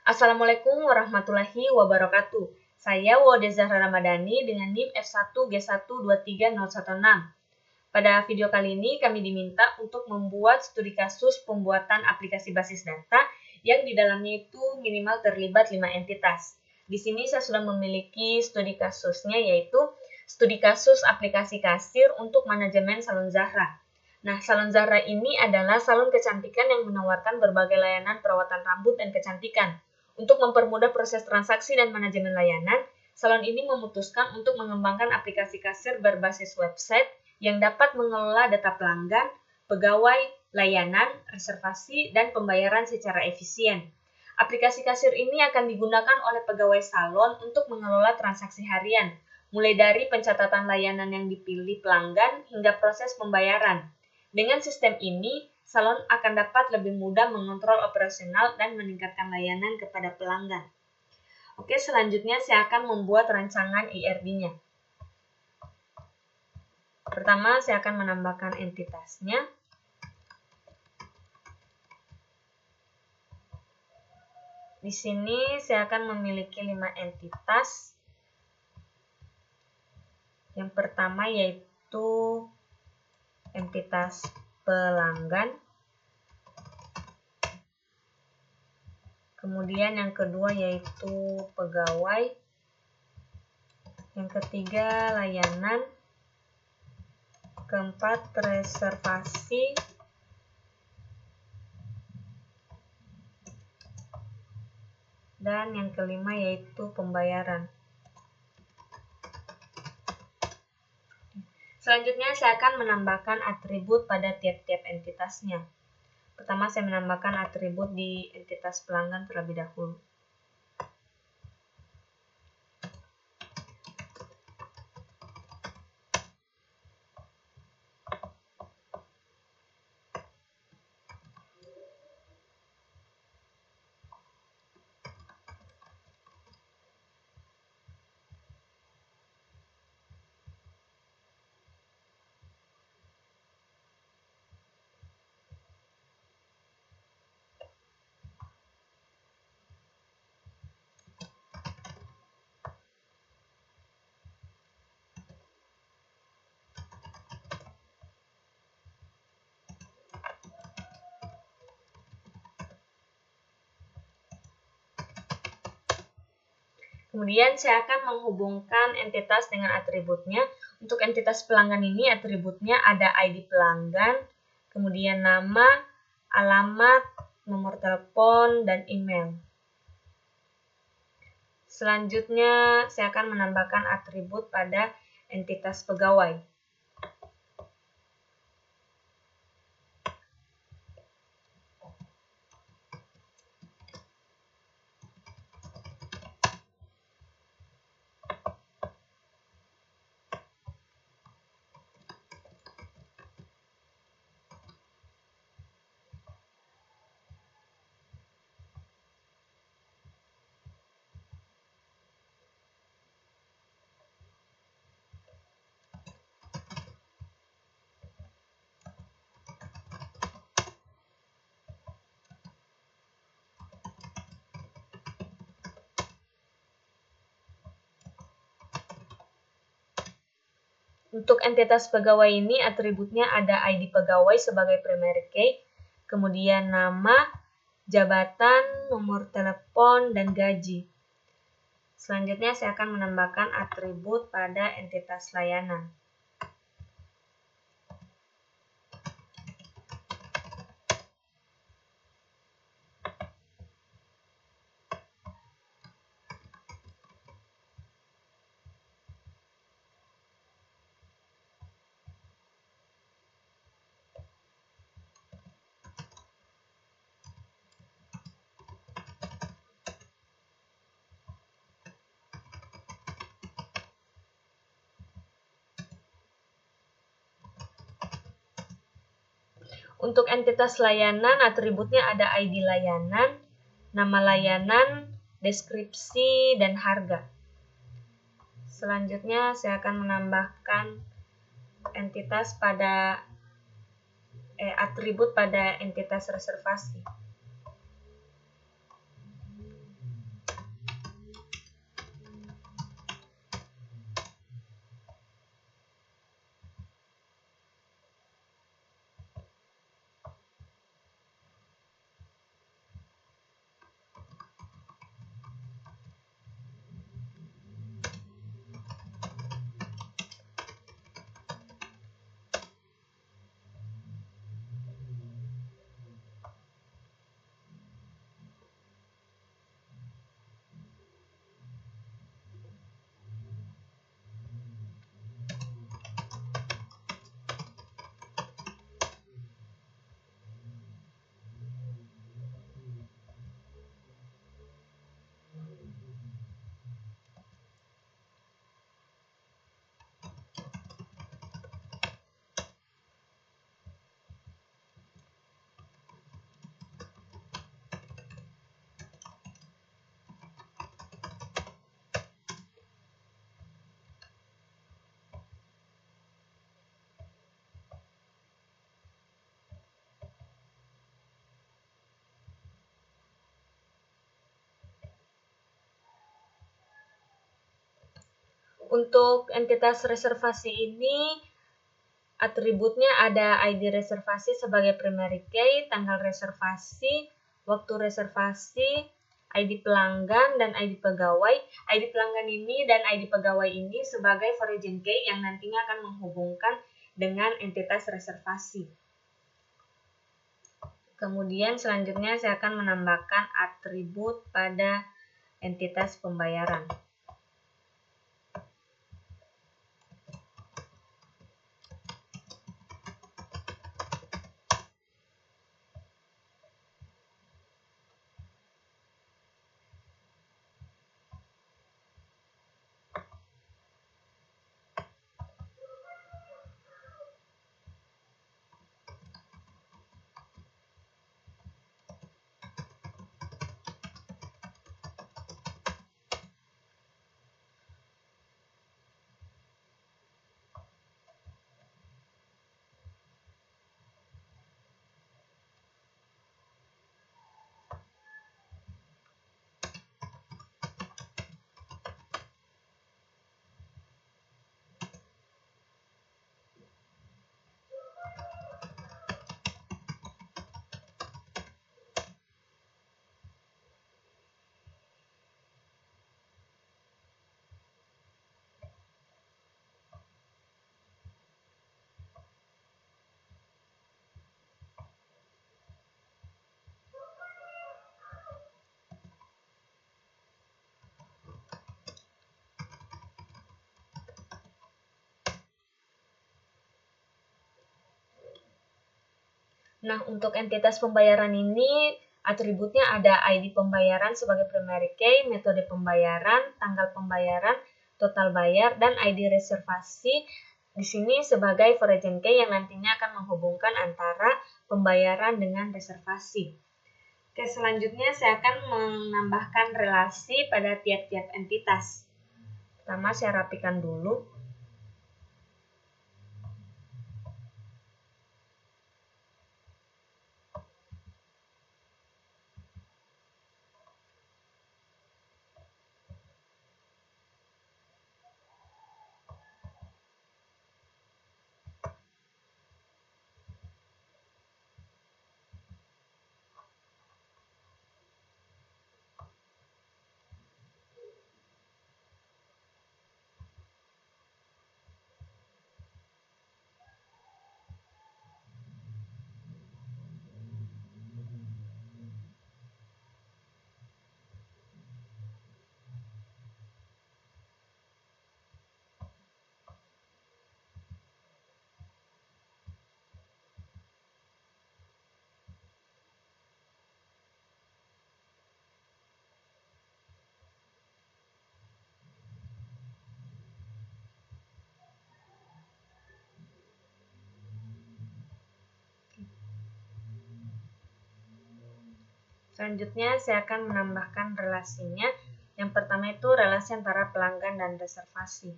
Assalamualaikum warahmatullahi wabarakatuh. Saya Wode Zahra Ramadhani dengan NIM F1G1230116. Pada video kali ini kami diminta untuk membuat studi kasus pembuatan aplikasi basis data yang di dalamnya itu minimal terlibat 5 entitas. Di sini saya sudah memiliki studi kasusnya, yaitu studi kasus aplikasi kasir untuk manajemen Salon Zahra. Nah, Salon Zahra ini adalah salon kecantikan yang menawarkan berbagai layanan perawatan rambut dan kecantikan. Untuk mempermudah proses transaksi dan manajemen layanan, salon ini memutuskan untuk mengembangkan aplikasi kasir berbasis website yang dapat mengelola data pelanggan, pegawai, layanan, reservasi, dan pembayaran secara efisien. Aplikasi kasir ini akan digunakan oleh pegawai salon untuk mengelola transaksi harian, mulai dari pencatatan layanan yang dipilih pelanggan hingga proses pembayaran. Dengan sistem ini, salon akan dapat lebih mudah mengontrol operasional dan meningkatkan layanan kepada pelanggan. Oke, selanjutnya saya akan membuat rancangan IRD-nya. Pertama, saya akan menambahkan entitasnya. Di sini saya akan memiliki 5 entitas. Yang pertama yaitu entitas pelanggan. Kemudian yang kedua yaitu pegawai. Yang ketiga layanan. Keempat reservasi. Dan yang kelima yaitu pembayaran. Selanjutnya saya akan menambahkan atribut pada tiap-tiap entitasnya. Pertama saya menambahkan atribut di entitas pelanggan terlebih dahulu. Kemudian saya akan menghubungkan entitas dengan atributnya. Untuk entitas pelanggan ini atributnya ada ID pelanggan, kemudian nama, alamat, nomor telepon, dan email. Selanjutnya saya akan menambahkan atribut pada entitas pegawai. Untuk entitas pegawai ini atributnya ada ID pegawai sebagai primary key, kemudian nama, jabatan, nomor telepon, dan gaji. Selanjutnya saya akan menambahkan atribut pada entitas layanan. Untuk entitas layanan, atributnya ada ID layanan, nama layanan, deskripsi, dan harga. Selanjutnya, saya akan menambahkan atribut pada entitas reservasi. Untuk entitas reservasi ini, atributnya ada ID reservasi sebagai primary key, tanggal reservasi, waktu reservasi, ID pelanggan, dan ID pegawai. ID pelanggan ini dan ID pegawai ini sebagai foreign key yang nantinya akan menghubungkan dengan entitas reservasi. Kemudian selanjutnya saya akan menambahkan atribut pada entitas pembayaran. Nah, untuk entitas pembayaran ini, atributnya ada ID pembayaran sebagai primary key, metode pembayaran, tanggal pembayaran, total bayar, dan ID reservasi di sini sebagai foreign key yang nantinya akan menghubungkan antara pembayaran dengan reservasi. Oke, selanjutnya saya akan menambahkan relasi pada tiap-tiap entitas. Pertama, saya rapikan dulu. Selanjutnya saya akan menambahkan relasinya. Yang pertama itu relasi antara pelanggan dan reservasi.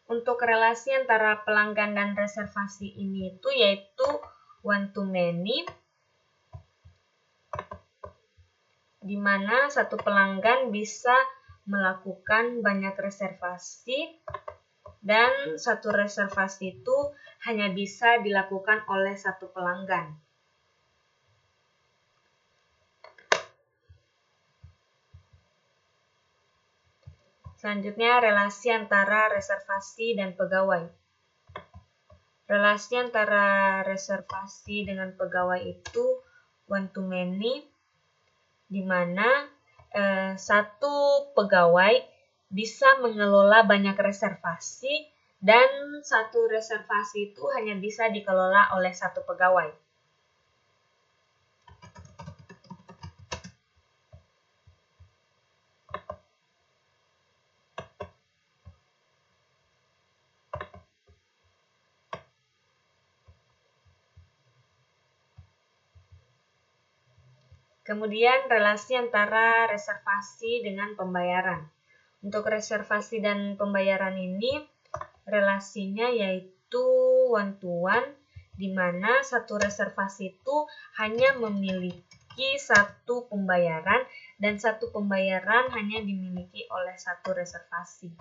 Untuk relasi antara pelanggan dan reservasi ini itu yaitu one to many, di mana satu pelanggan bisa melakukan banyak reservasi dan satu reservasi itu hanya bisa dilakukan oleh satu pelanggan. Selanjutnya, relasi antara reservasi dan pegawai. Relasi antara reservasi dengan pegawai itu one to many, di mana satu pegawai bisa mengelola banyak reservasi dan satu reservasi itu hanya bisa dikelola oleh satu pegawai. Kemudian relasi antara reservasi dengan pembayaran. Untuk reservasi dan pembayaran ini relasinya yaitu one to one, di mana satu reservasi itu hanya memiliki satu pembayaran dan satu pembayaran hanya dimiliki oleh satu reservasi.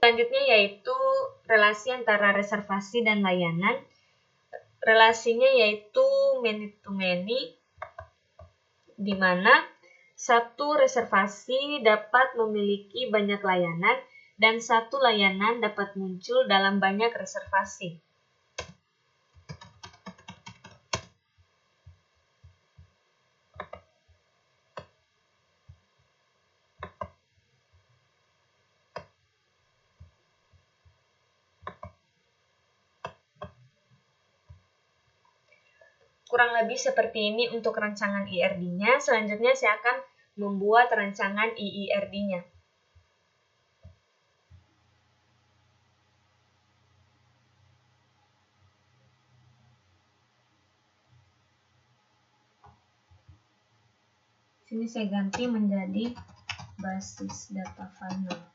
Selanjutnya yaitu relasi antara reservasi dan layanan. Relasinya yaitu many to many, di mana satu reservasi dapat memiliki banyak layanan dan satu layanan dapat muncul dalam banyak reservasi. Kurang lebih seperti ini untuk rancangan IRD-nya. Selanjutnya saya akan membuat rancangan IIRD-nya. Sini saya ganti menjadi basis data final.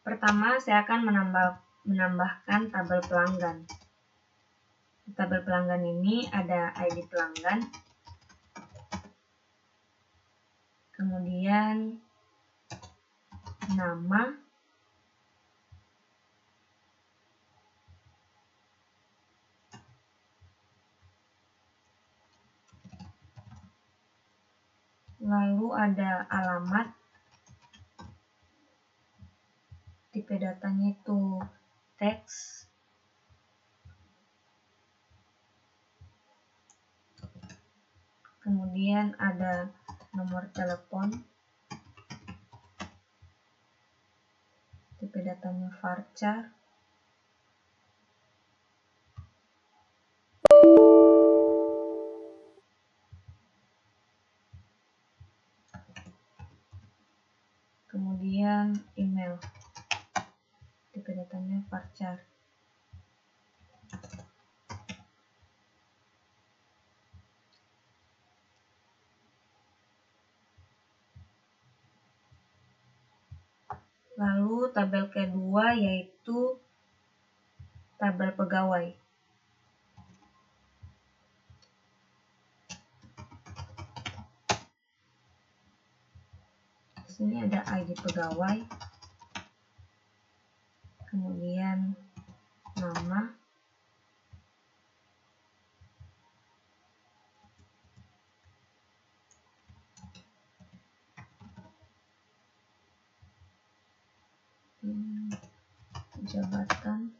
Pertama, saya akan menambahkan tabel pelanggan. Di tabel pelanggan ini ada ID pelanggan, kemudian nama, lalu ada alamat, tipe datanya itu teks, kemudian ada nomor telepon, tipe datanya varchar, kemudian email, tipe datanya varchar. Lalu tabel kedua yaitu tabel pegawai. Di sini ada ID pegawai, kemudian nama, jabatan,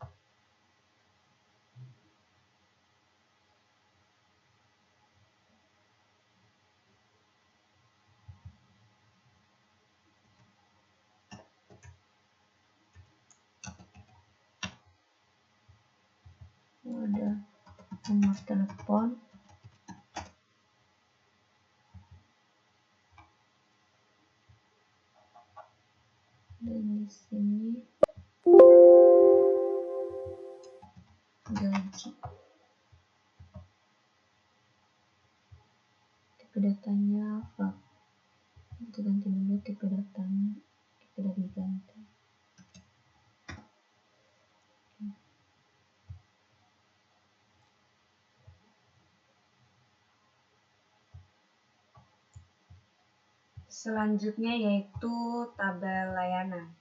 ada nomor telepon, dan di sini gaji, tipe datanya fak. Kita ganti dulu tipe datanya, kita udah diganti. Selanjutnya yaitu tabel layanan.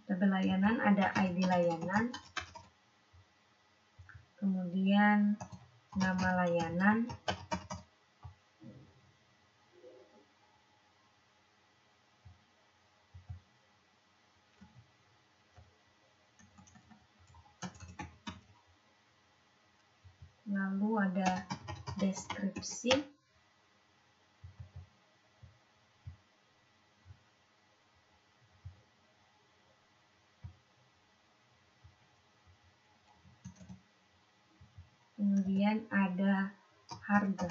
Tabel layanan ada ID layanan, kemudian nama layanan, lalu ada deskripsi, kemudian ada harga.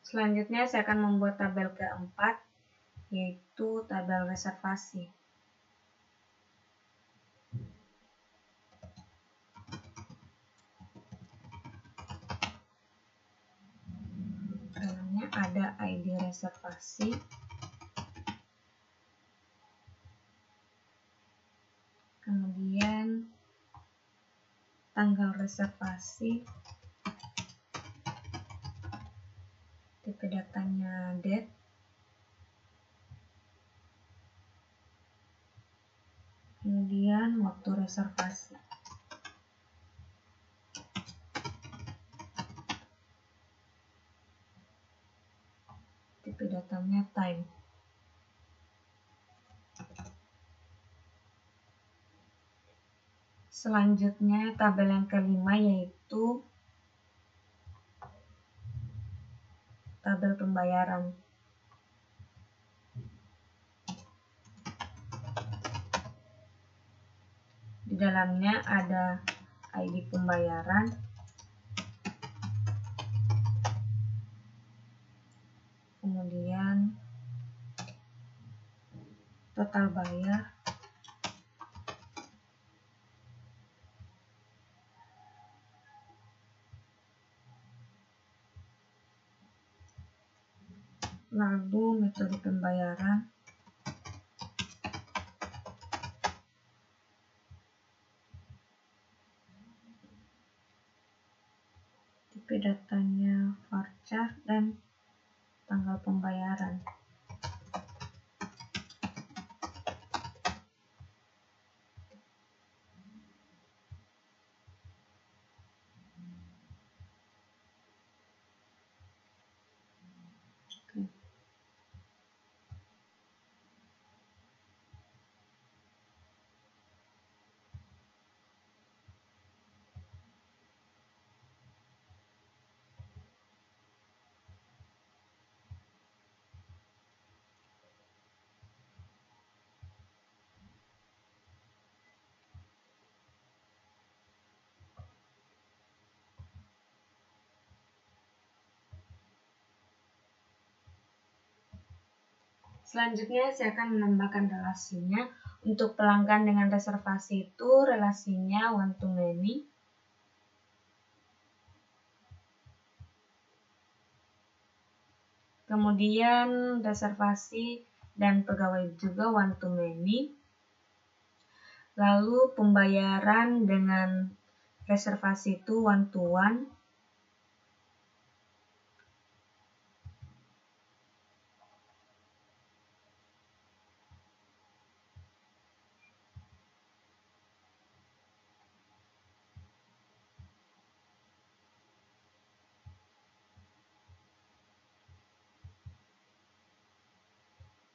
Selanjutnya saya akan membuat tabel keempat, yaitu tabel reservasi. Dalamnya ada ID reservasi, kemudian tanggal reservasi, tipe datanya date, kemudian waktu reservasi. Tipe datanya time. Selanjutnya tabel yang kelima yaitu tabel pembayaran. Di dalamnya ada ID pembayaran, kemudian total bayar, lalu metode pembayaran, tipe datanya varchar, dan tanggal pembayaran. Oke. Selanjutnya saya akan menambahkan relasinya. Untuk pelanggan dengan reservasi itu relasinya one to many. Kemudian reservasi dan pegawai juga one to many. Lalu pembayaran dengan reservasi itu one to one.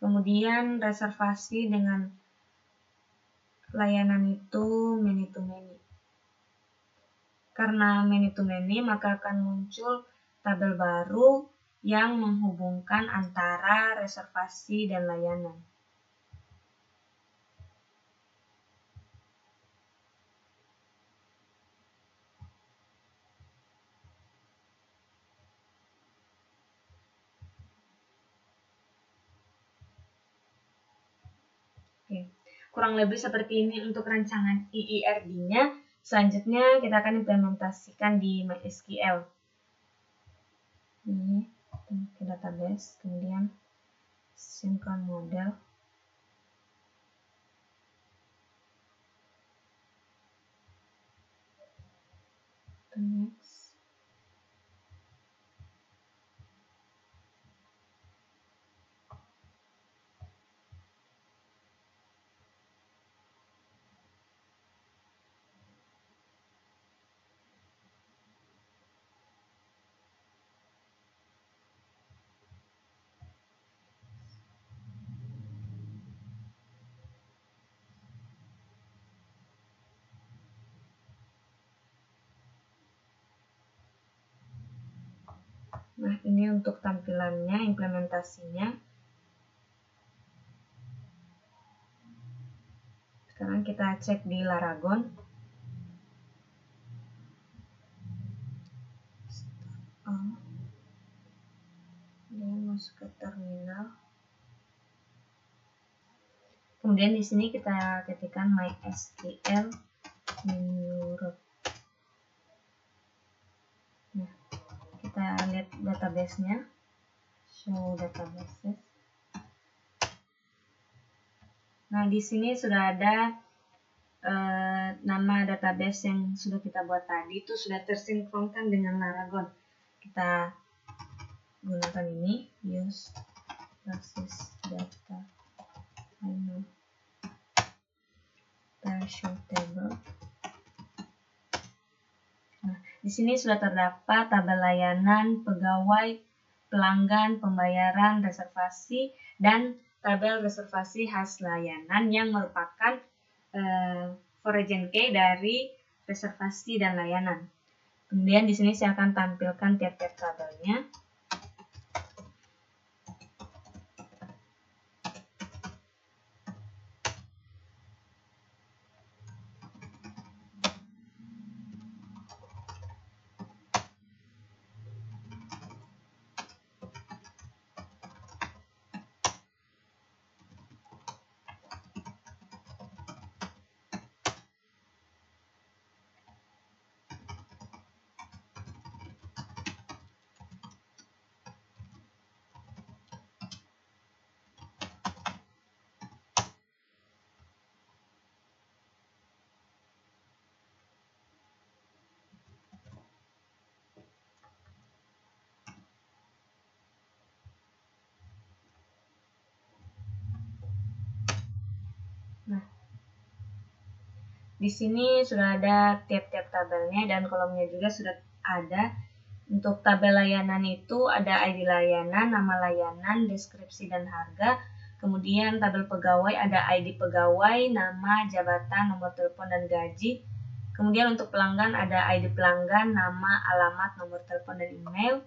Kemudian reservasi dengan layanan itu many to many. Karena many to many, maka akan muncul tabel baru yang menghubungkan antara reservasi dan layanan. Oke. Kurang lebih seperti ini untuk rancangan IIRD-nya. Selanjutnya kita akan implementasikan di MySQL. Ini ke database, kemudian sinkron model. Next. Nah, ini untuk tampilannya, implementasinya. Sekarang kita cek di Laragon. Dia masuk ke terminal. Kemudian di sini kita ketikkan MySQL menu root. Nah, kita lihat database-nya. Show databases. Nah, di sini sudah ada nama database yang sudah kita buat tadi, itu sudah tersinkronkan dengan Laragon. Kita gunakan ini, use basis data show table. Nah, di sini sudah terdapat tabel layanan, pegawai, pelanggan, pembayaran, reservasi, dan tabel reservasi khas layanan yang merupakan foreign key dari reservasi dan layanan. Kemudian di sini saya akan tampilkan tiap-tiap tabelnya. Nah, di sini sudah ada tiap-tiap tabelnya dan kolomnya juga sudah ada. Untuk tabel layanan itu ada ID layanan, nama layanan, deskripsi dan harga. Kemudian tabel pegawai ada ID pegawai, nama, jabatan, nomor telepon dan gaji. Kemudian untuk pelanggan ada ID pelanggan, nama, alamat, nomor telepon dan email.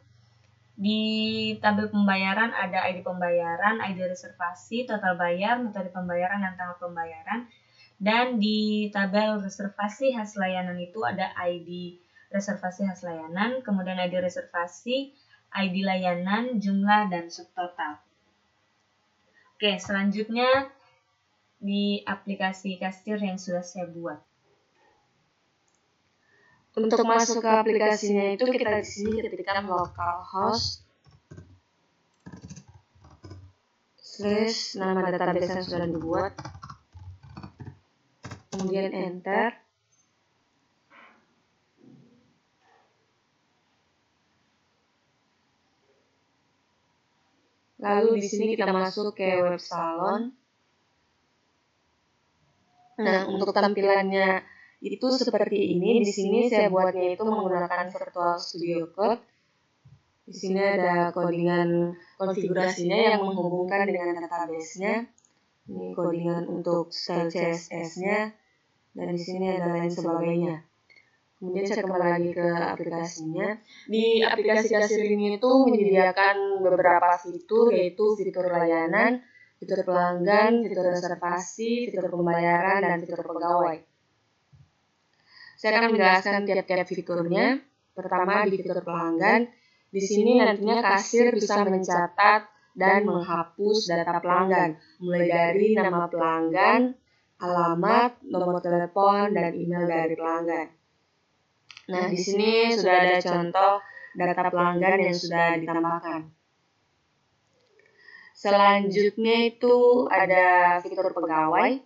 Di tabel pembayaran ada ID pembayaran, ID reservasi, total bayar, metode pembayaran dan tanggal pembayaran. Dan di tabel reservasi khas layanan itu ada ID reservasi khas layanan, kemudian ID reservasi, ID layanan, jumlah, dan subtotal. Oke, selanjutnya di aplikasi kasir yang sudah saya buat. Untuk masuk ke aplikasinya itu kita di sini ketikkan localhost / nama database yang sudah dibuat, kemudian enter. Lalu di sini kita masuk ke web salon. Nah, untuk tampilannya itu seperti ini. Di sini saya buatnya itu menggunakan Virtual Studio Code. Di sini ada codingan konfigurasinya yang menghubungkan dengan database-nya. Ini codingan untuk style CSS-nya, dan di sini ada lain sebagainya. Kemudian saya kembali lagi ke aplikasinya. Di aplikasi kasir ini itu menyediakan beberapa fitur, yaitu fitur layanan, fitur pelanggan, fitur reservasi, fitur pembayaran, dan fitur pegawai. Saya akan menjelaskan tiap-tiap fiturnya. Pertama di fitur pelanggan. Di sini nantinya kasir bisa mencatat dan menghapus data pelanggan, mulai dari nama pelanggan, alamat, nomor telepon, dan email dari pelanggan. Nah, di sini sudah ada contoh data pelanggan yang sudah ditambahkan. Selanjutnya itu ada fitur pegawai.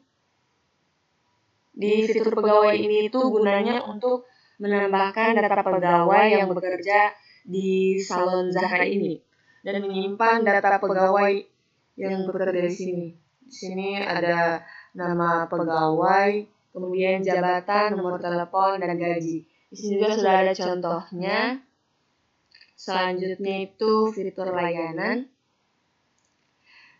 Di fitur pegawai ini itu gunanya untuk menambahkan data pegawai yang bekerja di salon Zahra ini dan menyimpan data pegawai yang bekerja di sini. Di sini ada nama pegawai, kemudian jabatan, nomor telepon, dan gaji. Di sini juga sudah ada contohnya. Selanjutnya itu fitur layanan.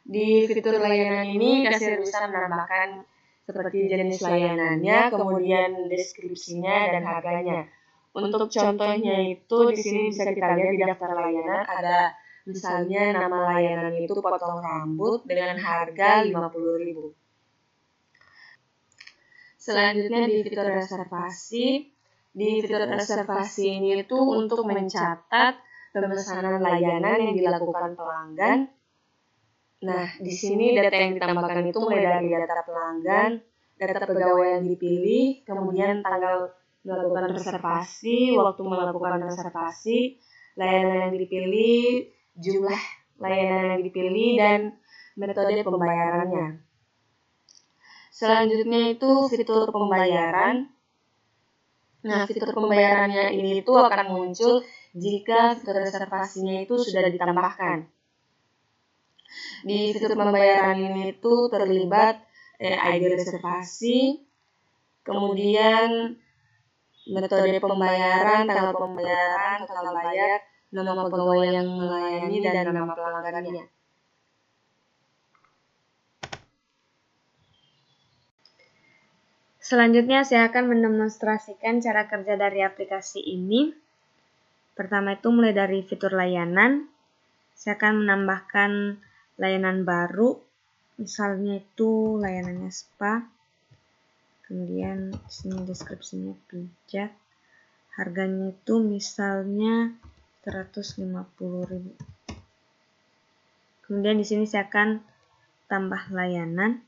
Di fitur layanan ini kasir bisa menambahkan seperti jenis layanannya, kemudian deskripsinya dan harganya. Untuk contohnya itu di sini bisa kita lihat di daftar layanan ada misalnya nama layanan itu potong rambut dengan harga 50.000. Selanjutnya di fitur reservasi. Di fitur reservasi ini itu untuk mencatat pemesanan layanan yang dilakukan pelanggan. Nah, di sini data yang ditambahkan itu mulai dari data pelanggan, data pegawai yang dipilih, kemudian tanggal melakukan reservasi, waktu melakukan reservasi, layanan yang dipilih, jumlah layanan yang dipilih, dan metode pembayarannya. Selanjutnya itu fitur pembayaran. Nah, fitur pembayarannya ini itu akan muncul jika fitur reservasinya itu sudah ditambahkan. Di fitur pembayaran ini itu terlibat ID reservasi, kemudian metode pembayaran, tanggal pembayaran, total bayar, nama pegawai yang melayani, dan nama pelanggannya. Selanjutnya saya akan mendemonstrasikan cara kerja dari aplikasi ini. Pertama itu mulai dari fitur layanan. Saya akan menambahkan layanan baru, misalnya itu layanannya spa. Kemudian di sini deskripsinya pijat. Harganya itu misalnya 150.000. Kemudian di sini saya akan tambah layanan.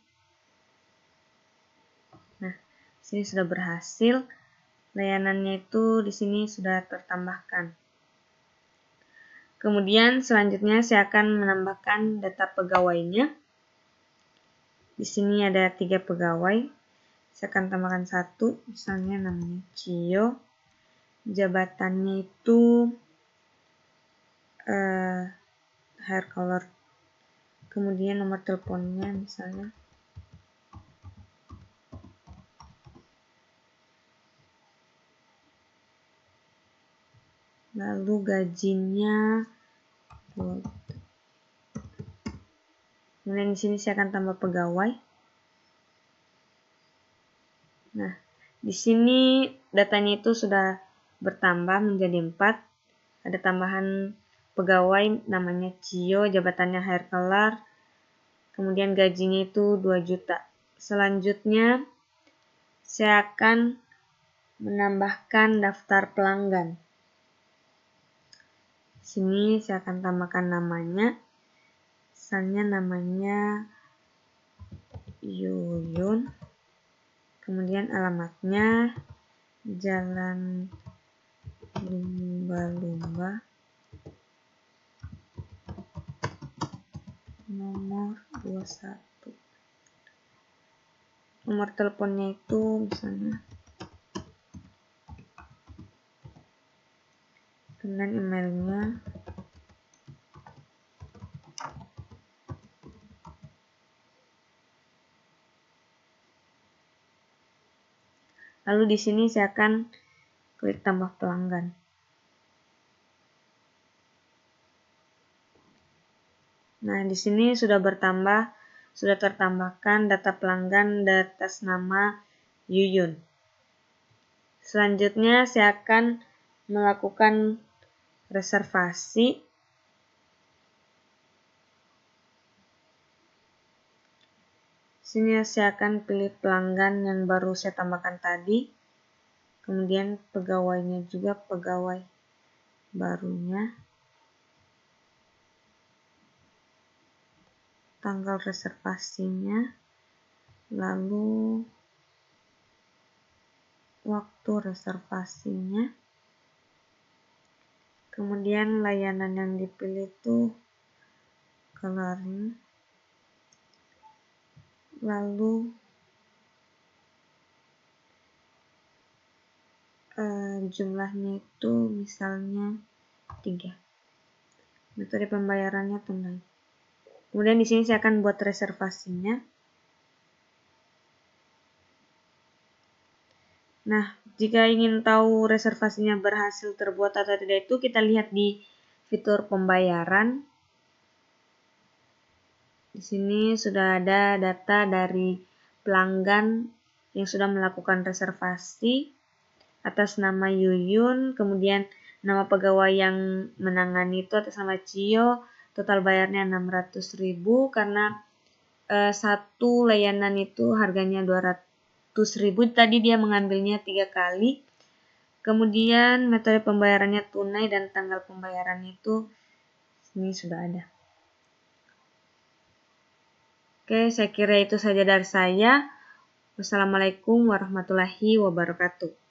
Nah, di sini sudah berhasil. Layanannya itu di sini sudah tertambahkan. Kemudian selanjutnya saya akan menambahkan data pegawainya. Di sini ada 3 pegawai. Saya akan tambahkan 1, misalnya namanya Cio. Jabatannya itu hair color. Kemudian nomor teleponnya misalnya. Lalu gajinya. Kemudian di sini saya akan tambah pegawai. Nah, di sini datanya itu sudah bertambah menjadi 4. Ada tambahan pegawai namanya Cio, jabatannya hair color. Kemudian gajinya itu 2 juta. Selanjutnya saya akan menambahkan daftar pelanggan. Sini saya akan tambahkan namanya. Misalnya namanya Yuyun. Kemudian alamatnya Jalan Lumba-Lumba. Nomor 21. Nomor teleponnya itu misalnya. Kemudian emailnya. Lalu di sini saya akan klik tambah pelanggan. Nah, di sini sudah tertambahkan data pelanggan atas nama Yuyun. Selanjutnya saya akan melakukan reservasi. Sini saya akan pilih pelanggan yang baru saya tambahkan tadi. Kemudian pegawainya juga pegawai barunya. Tanggal reservasinya. Lalu waktu reservasinya. Kemudian layanan yang dipilih itu coloring. Lalu jumlahnya itu misalnya 3. Metode pembayarannya tunai. Kemudian di sini saya akan buat reservasinya. Nah, jika ingin tahu reservasinya berhasil terbuat atau tidak itu kita lihat di fitur pembayaran. Di sini sudah ada data dari pelanggan yang sudah melakukan reservasi. atas nama Yuyun, kemudian nama pegawai yang menangani itu atas nama Cio, total bayarnya 600.000 karena satu layanan itu harganya 200.000, tadi dia mengambilnya 3 kali. Kemudian metode pembayarannya tunai dan tanggal pembayarannya itu ini sudah ada. Oke, saya kira itu saja dari saya. Wassalamualaikum warahmatullahi wabarakatuh.